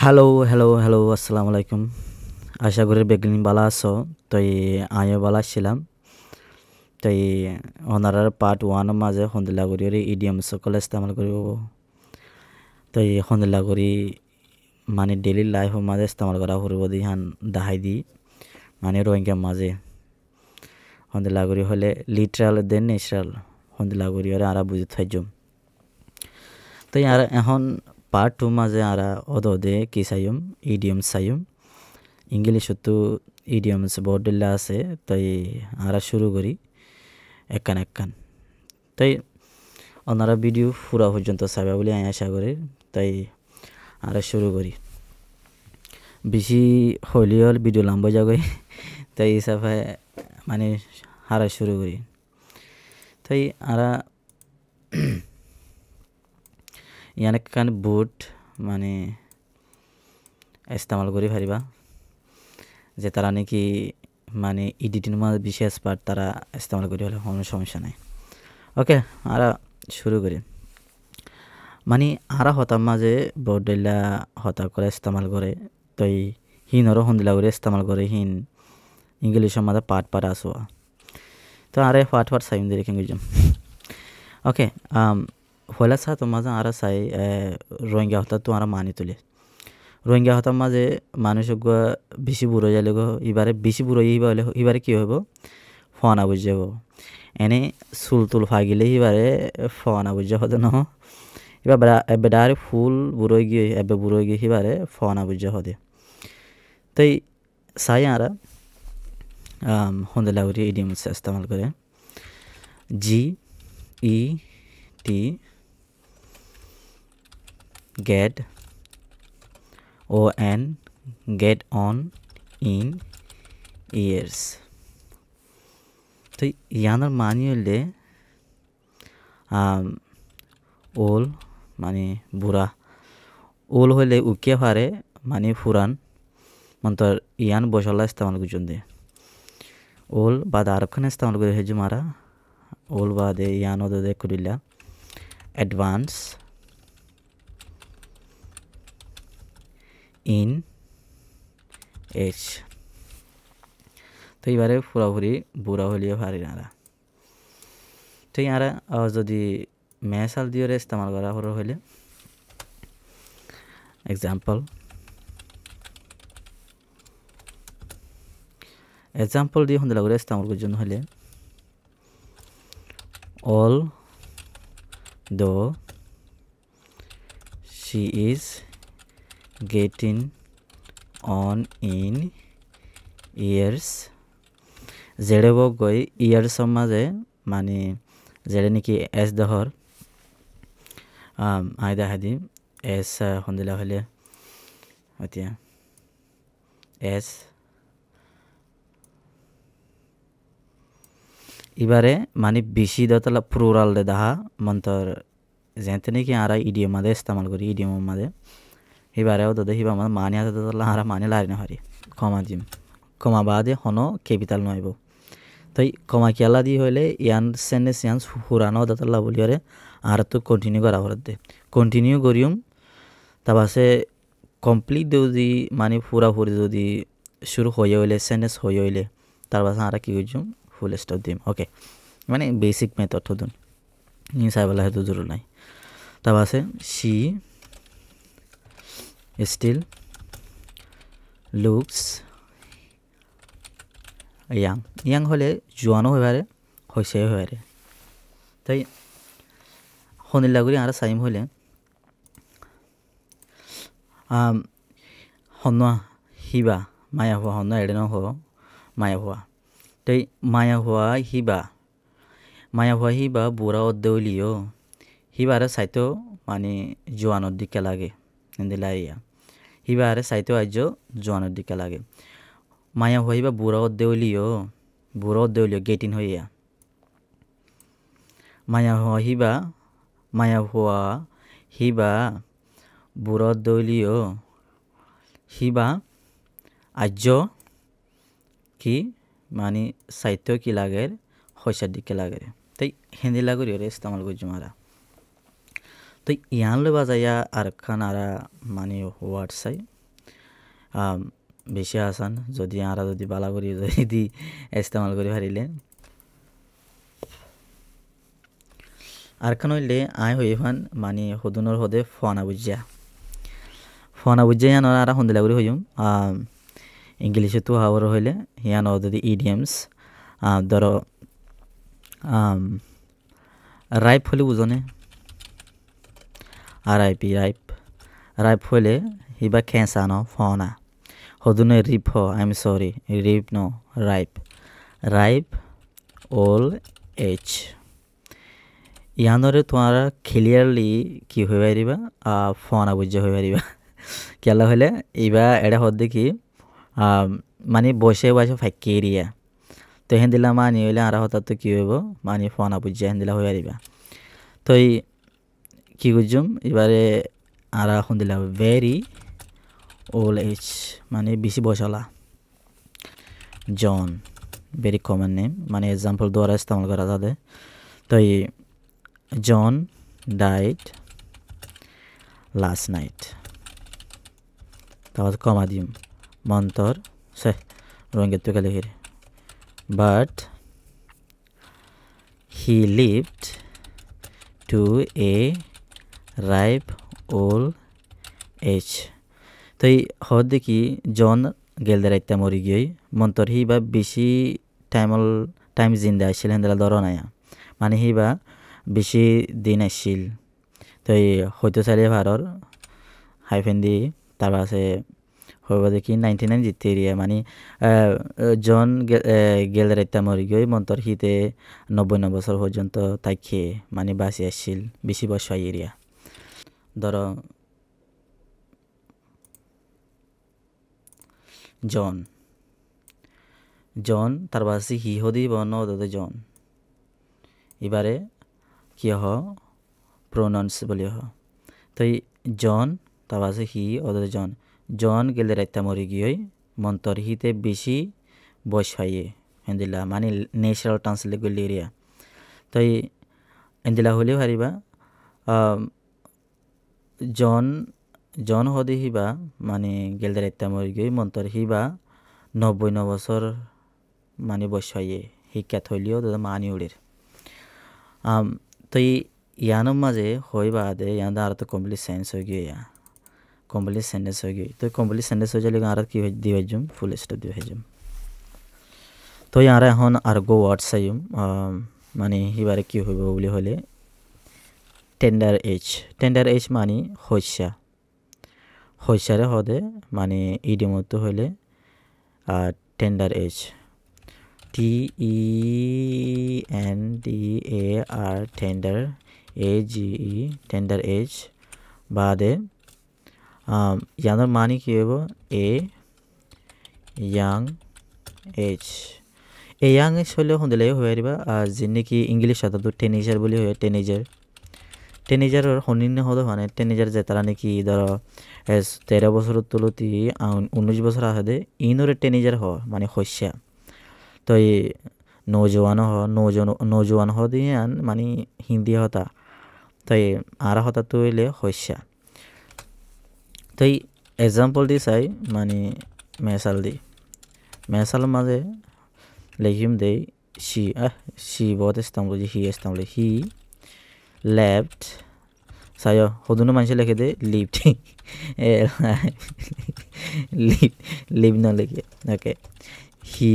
Hello আসসালামু আলাইকুম। আশা করি বেগিন বালা আছো। তই আমিও বালা ছিলাম। তই অনারার পার্ট 1 মাঝে হন্দিলাগুড়ির ইডিয়ম সকল ইস্তেমাল করিব। তই হন্দিলাগুড়ি মানে ডেইলি লাইফ মাঝে ইস্তেমাল করা করব দিহান দাহাই দি মানে রোহিঙ্গা মাঝে হন্দিলাগুড়ি হলে লিটারাল দেন ন্যাচারাল হন্দিলাগুড়ি আর আরা বুঝে থাইজম। তই আর এখন পার্ট 2 মাঝে আরা অদে কি চাইম ইডিয়ম চাইম ইংলিশতো ইডিয়মস বর্ডেলা আছে তাই আরা শুরু করি একান তাই ওনারা ভিডিও পুরা পর্যন্ত চাইবা বলে আমি আশা করি তাই আরা শুরু করি বেশি হইলেও ভিডিও লম্বা যাবে তাই হিসাবে মানে আরা শুরু করি তাই আরা ইয়ান একখান বুট মানে ইস্তেমাল করি পারিবা যে তারা নাকি মানে এডিটিং মাঝে বেশি এক্সপার্ট তারা ইস্তেমাল করি হলে কোনো সমস্যা নাই। ওকে আরা শুরু করি মানে আরা হতার মাঝে বড়ডেলা হতা করে ইস্তেমাল করে তই হিনরও হন্দিলা করে ইস্তেমাল করে হিন ইংলিশের মাঝে পাট আসোয়া তো আরে পাট চাইম দিয়ে রেখে গেছিলাম। ওকে হইলা চা তো মাঝে আরা চাই রোহিঙ্গা হতা তো আরা মানি তুলে রোহিঙ্গা হতার মাঝে মানুষ বেশি বুড়ো যাইলে এবারে বেশি বুড়ো হলে এবারে কী হইব ফোয়ানা বুঝ যাব এনে চুল ফাগিলে এবারে ফোয়ানা বুঝ হতে নহ এবার বেড়ার ফুল বুড়ো গিয়ে এবে বুড়ো গিয়ে এবারে ফোয়ানা বুঝ হতে তাই চাই আরা হন্দিলাগুড়ি ইডিয়ম ইস্তেমাল করে GET get ON get on in ears তো ইয়ানার মানি হইলে ওল মানে বুড়া ওল হইলে উকিয়ে পারে মানে ফুরান মন্তর ইয়ান বসলা ইস্তেমাল করছেন দে ওল বাদ আরক্ষণ ইস্তেমাল করে হেজু মারা ওল বাদে ইয়ান ওদে করিলা অ্যাডভান্স ইন এজ তো এবারে পুরাপুরি বুড়া হলিয়ে পারি না তো ইয়ারা যদি মেসাল দিয়ে ইস্তেমাল করা হলে এক্সাম্পল দিয়ে হন্দিলা করে ইস্তেমাল করার জন্য হলে although she is getting on in years জেড়ে গই ইয়ার্সর মাঝে মানে জেড়ে নাকি এস দহর আই দেখা দিম এস হন্দিলা হলে এতিয়া এস এবারে মানে বেশি দতলা প্লুরাল দে দেখা মন্তর যেতে নাকি আরা ইডিয়ম মাঝে ইস্তেমাল করি ইডিয়ম মাঝে এবারেও দে হিবা মানে মানি হাতে দতলা আরা মানি লারি না হারি কমা দিম কমা বাদে হনো ক্যাপিটাল নইব তাই কমা কেলা দিয়ে হইলে ইয়ান সেন্টেন্স ইয়ান পুরানো দতলা বলিয়ারে আর তো কন্টিনিউ করা হরে দে কন্টিনিউ করিম তারপরে কমপ্লিট যদি মানে পুরাপুরি যদি শুরু হয়ে হইলে সেন্টেন্স হয়ে হইলে তারপরে আর কি করছুম ফুল স্টপ দিম। ওকে মানে বেসিক মেথড হতুন নি চাইবেলা সেইটো জরুর নাই তারপরে শি স্টিল লুকস ইয়াং হলে জোয়ানো হয়ে পারে হয়েছে হয়ে পারে তাই হনিলাগুড়ি আর চাইম হলে হন হিবা মায়া হওয়া হন এড়ে নহ মায়া হওয়া তাই মায়া হওয়া হিবা বুড়া অদ্দৌলিও হিবারে চাইতেও মানে জোয়ানোর দিকে লাগে হিন্দিলা ইয়া হিবারে চাইতেও আজ জোয়ানোর দিকে লাগে মায়া হওয়া হিবা বুড়া অদ্দৌলিও গেটিন হইয়া মায়া হওয়া হিবা বুড়া অদ্দৌলিও হিবা আজ কি মানে সাহিত্য কি লাগে হইসার দিকে লাগে তাই হিন্দি লাগুরি ইস্তেমাল করছি মারা তো ইয়ান লে বাজাইয়া আর খান আরা মানে ওয়ার্ড চাই বেছি আসান যদি আরা যদি বালা করি যদি ইস্তেমাল করি পারিলে আর খান হইলে আয় হই ফান মানে হদুনর হদে ফোয়ানা বুঝা ইয়ান আরা হন্দিলা করি হইম ইংলিশে তো হাওয়ার হইলে ইয়ান যদি ইডিয়ামস ধরো রাইপ হলে বুঝনে রাইপ হইলে হিবা খেঁচা ন ফনা হদুনে রিপ হ আই এম সরি রিপ ন রাইপ ওল এইচ ইয়ানরে তোমারা ক্লিয়ারলি কি হয়ে পারিবা ফনা বুঝা হয়ে পারিবা কেলা হলে ইবা এটা হদ দেখি মানে বসে ফাঁকি এরিয়া তো হেন দিলা মানি হইলে আর হঠাৎ তো কি হইব মানে ফনা বুঝা হেন দিলা হয়ে পারিবা তো কি বুঝুম এবারে আর এখন দিলা ভেরি ওল্ড এজ মানে বেশি বয়সলা জন ভেরি কমন নেম মানে এক্সাম্পল দ্বারা ইস্তেমাল করা যাবে তো জন ডাইড লাস্ট নাইট তারপর কমা দিম মন্তর সে রঙের তো লিখে but he lived to a ripe old age তো হদ দেখি জন গেলদে রাইতা মরি গিয়ে মন্তর হি বা বেশি টাইম জিন্দা আসছিল হেন্দেলা ধর নাই মানে হি বা বেশি দিন আসছিল তো হয়তো চাইলে ভারর হাইফেন দি তার পাশে হইব দেখি 99 জিতে এরিয়া মানে জন গেলদে রাইতা মরি গিয়ে মন্তর হিতে 99 বছর পর্যন্ত তাই খেয়ে মানে বাঁচি আসছিল বেশি বয়স হয় এরিয়া ধরো জন তার বাসি হি হদি বর্ণ হদে জন এবারে কি হ প্রোনাউন্স বলি হ তো জন তার বাসি হি হদে জন গেলে রাইতা মরি গিয়ে মন্তর হিতে বেশি বয়স হাইয়ে হেন্দিলা মানে ন্যাচারাল ট্রান্সলেট করলে এরিয়া তো এন্দিলা হলেও হারিবা জন হদে হিবা মানে গেলদে রাইতা মরি গিয়ে মন্তর হিবা 99 বছর মানে বয়স হইয়ে শিক্ষা থইলিও দাদা মানি উড়ির তো ইয়ানোর মাঝে হই বাদে ইয়ান আর তো কমপ্লিট সেন্স হয়ে গিয়ে কমপ্লিট সেন্টেন্স হয়ে গিয়ে তো কমপ্লিট সেন্টেন্স হয়ে যালে আর কি দিয়ে যাম ফুল স্টপ দিয়ে যাম তো ইয়ার এখন আর গো ওয়ার্ডস আইম মানে এবারে কি হইব বলে হলে টেন্ডার এজ মানে হইসারে হদে মানে ইডিমত হইলে tender age TENDAR tender AGE tender age বাদে ইয়ানোর মানে কি হইব ইয়াং এজ ইয়াং এজ হলেও শুনিলে হয়ে পাৰিবা যেনেকি ইংলিশ শব্দটো টেনেজার বুলি হয় টেনেজারের সন্নিন্য হতে মানে টেনেজার যে তারা নাকি ধরো 13 বছরের তুলতি 19 বছর আছে ইনরে টেনেজার হ মানে শস্যা তো নৌজওয়ান হ দিয়ান মানে হিন্দি হতা তো আর হতা তো হইলে শস্যা তো এক্সাম্পল দি চাই মানে মেসাল মাঝে লিখিম দেই সি বহুত ইস্তামল হি left sayo hoduno manche lekhe de lived live na lekhe okay he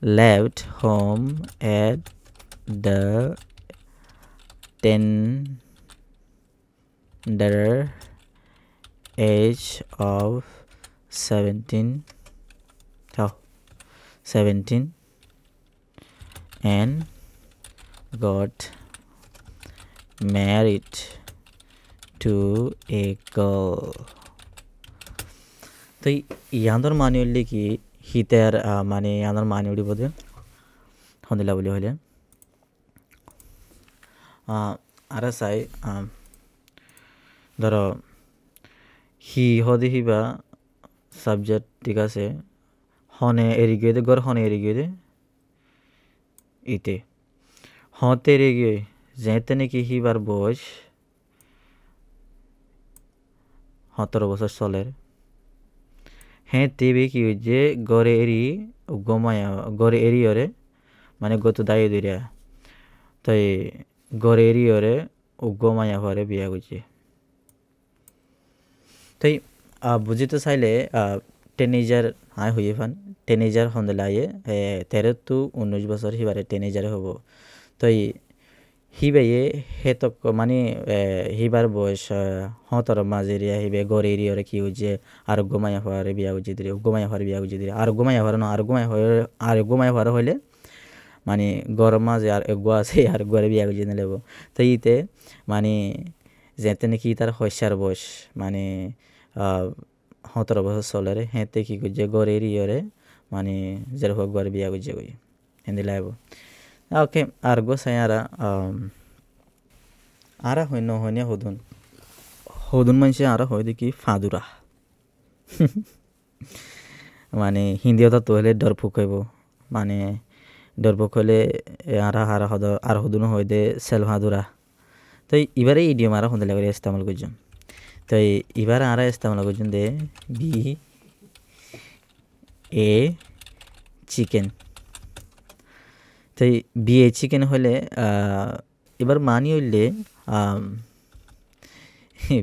left home at the tender age of 17 and got married to a girl তো ইয়ানোর মানে হইলে কি হিতের মানে ইয়ানোর মানে উড়িব দে হন্দিলা বলি হইলে আর চাই ধরো হি হদি হিবা সাবজেক্ট ঠিক আছে হনে এরি গিয়ে দে গড় হনে এরি গিয়ে দে ইতে হতে রে গিয়ে যেতে নাকি হিবার বয়স 17 বছর চলের হে টিভি কি হইছে গড়ে এরি গমায়া গড়ে এরি ওরে মানে গত দায় দিরা তাই গড়ে এরি ওরে গমায়া হরে বিয়া হইছে তাই বুঝিতে চাইলে টিনেজার হাই হইয়ে ফান টিনেজার হন্দে আয়ে 13 to 19 বছর হিবারে টিনেজারে হব তাই হিবাইয়ে হেতক মানে হিবার বয়স হতর মাঝেরিয়া হিবে গড়ে এরিয়রে কি হইছে আর গোমায়া হওয়ারে বিয়া হইছে দিরে গোমায়া হওয়ারে বিয়া হইছে দিরে আর গোমায়া হওয়ার না আর গোমায়া হওয়ার হইলে মানে গরম মাঝে আর এগো আছে আর গড়ে বিয়া হইছে নিলেব তো ইতে মানে যেতে নাকি তার হইসার বয়স মানে 17 বছর চলেরে হেতে কি করছে গড়ে এরিয়রে মানে যের হোক গড়ে বিয়া হইছে কই হেন্দি লাইব ওকে আর গো সায়ারা আরা হইন হইনে হদুন হদুন মানুষে আরা হয় দেখি ফাঁদুরা মানে হিন্দিও তো হলে ডরফুক হইব মানে ডরফুক হলে আরা হারা হদ আর হদুন হয় দে সেল ফাঁদুরা তো এবারে ইডিয়ম আরা হন্দে লাগে ইস্তেমাল করছেন তো এবার আরা ইস্তেমাল করছেন দে বি এ চিকেন তো বি এ চিকেন হলে এবার মানি হইলে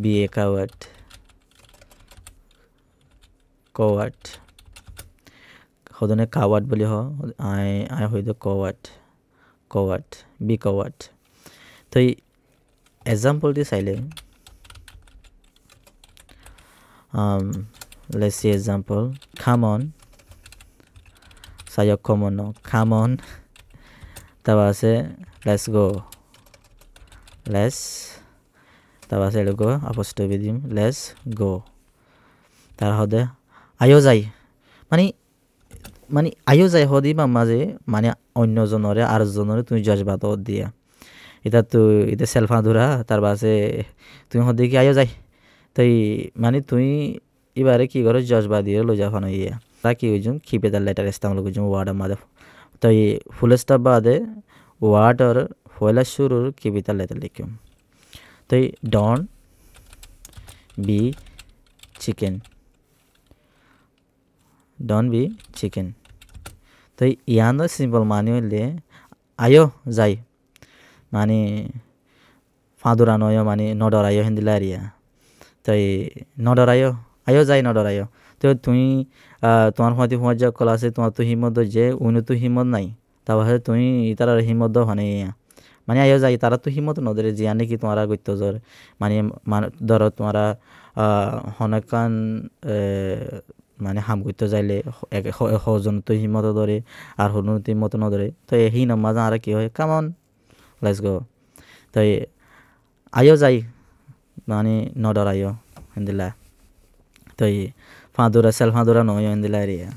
বিয়ে কাওয়াট হদনে কাওয়াট বলি আই হইদ কাওয়াট বি কাওয়াট তো এক্সাম্পলটি চাইলে let's see example come on saya common no come on তারপর আছে let's go তারপর আছে এরকম apostrophe দিম let's go তার হদে আয়ো যাই মানে মানে আয়ো যাই হদি বা মাঝে মানে অন্যজনরে আর জনরে তুমি জজবাত দিয়া এটা তো এটা সেলফা ধরা তার বাসে তুমি হদি কি আয়ো যাই তাই মানে তুই এবারে কি করো জজবা দিয়ে লো যখন ইয়ে তা কি হইজুম খিপে তার লেটার ইস্তেমাল করছুম ওয়ার্ডের মাঝে তাই ফুল স্টপ বাদে ওয়ার্ডর পয়লা শুরুর খিপে তার লেটার লিখুম তাই ডন বি চিকেন তো ইয়ানো সিম্পল মানে হইলে আয়ো যাই মানে ফাঁদুরা নয় মানে নডরাইও হিন্দিলা এরিয়া তাই নডরাইও আয়ো যাই নডরাইও তো তুমি তোমার হয়তো যা কলা আছে তোমার তো হিম্মত যে উনি তো হিম্মত নাই তারপরে তুমি তার হিম্মত মানে মানে আয়ো যাই তারা তো হিম্মত নদরে জিয়া নাকি তোমার গত্য জ্বর মানে ধরো তোমারা হনকান মানে হাম করতে যাইলে হজন তো হিম্মত ধরে আর হন হিম্মত নধরে তো এই নামাজ আর কি হয় কামন লেটস গো তো আয়ো যাই মানে নডর আয়ো হিন্দিলা তো ফাঁদুরা সেল ফাঁদুরা নয় হিন্দিলা এরিয়া